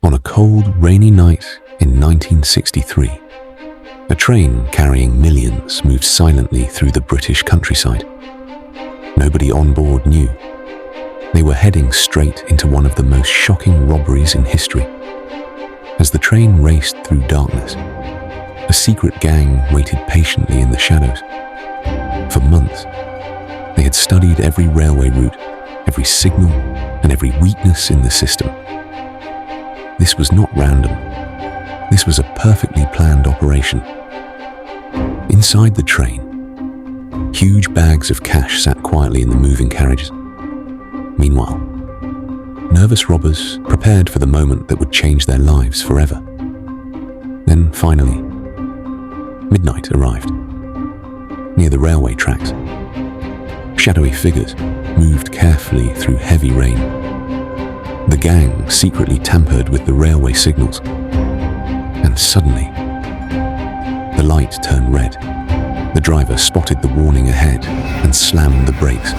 On a cold, rainy night in 1963, a train carrying millions moved silently through the British countryside. Nobody on board knew. They were heading straight into one of the most shocking robberies in history. As the train raced through darkness, a secret gang waited patiently in the shadows. For months, they had studied every railway route, every signal, and every weakness in the system. This was not random. This was a perfectly planned operation. Inside the train, huge bags of cash sat quietly in the moving carriages. Meanwhile, nervous robbers prepared for the moment that would change their lives forever. Then finally, midnight arrived. Near the railway tracks, shadowy figures moved carefully through heavy rain. The gang secretly tampered with the railway signals, and suddenly, the light turned red. The driver spotted the warning ahead and slammed the brakes.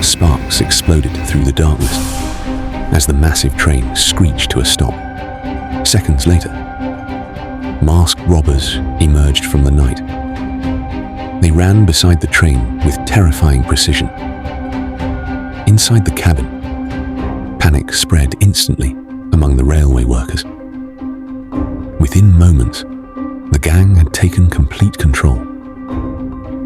Sparks exploded through the darkness as the massive train screeched to a stop. Seconds later, masked robbers emerged from the night. They ran beside the train with terrifying precision. Inside the cabin, panic spread instantly among the railway workers. Within moments, the gang had taken complete control.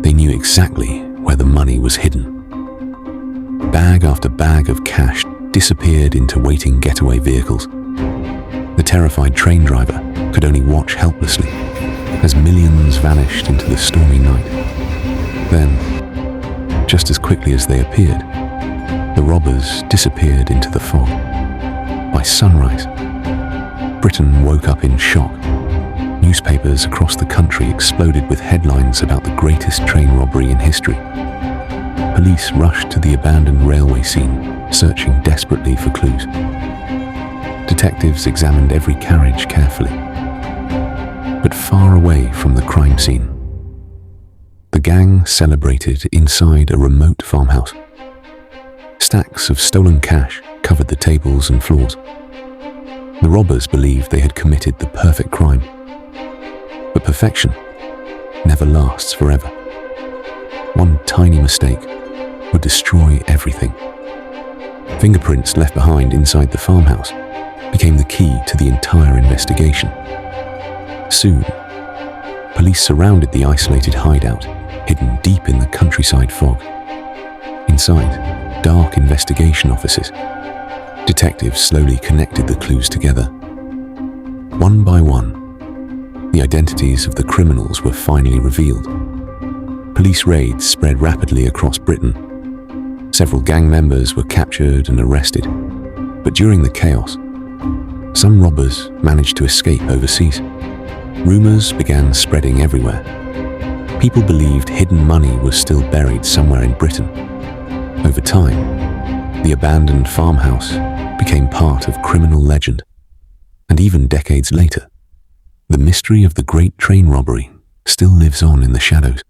They knew exactly where the money was hidden. Bag after bag of cash disappeared into waiting getaway vehicles. The terrified train driver could only watch helplessly as millions vanished into the stormy night. Then, just as quickly as they appeared, the robbers disappeared into the fog. By sunrise, Britain woke up in shock. Newspapers across the country exploded with headlines about the greatest train robbery in history. Police rushed to the abandoned railway scene, searching desperately for clues. Detectives examined every carriage carefully. But far away from the crime scene, the gang celebrated inside a remote farmhouse. Stacks of stolen cash covered the tables and floors. The robbers believed they had committed the perfect crime. But perfection never lasts forever. One tiny mistake would destroy everything. Fingerprints left behind inside the farmhouse became the key to the entire investigation. Soon, police surrounded the isolated hideout, hidden deep in the countryside fog. Inside dark investigation offices, detectives slowly connected the clues together. One by one, the identities of the criminals were finally revealed. Police raids spread rapidly across Britain. Several gang members were captured and arrested, but during the chaos, some robbers managed to escape overseas. Rumors began spreading everywhere. People believed hidden money was still buried somewhere in Britain. Over time, the abandoned farmhouse became part of criminal legend. And even decades later, the mystery of the Great Train Robbery still lives on in the shadows.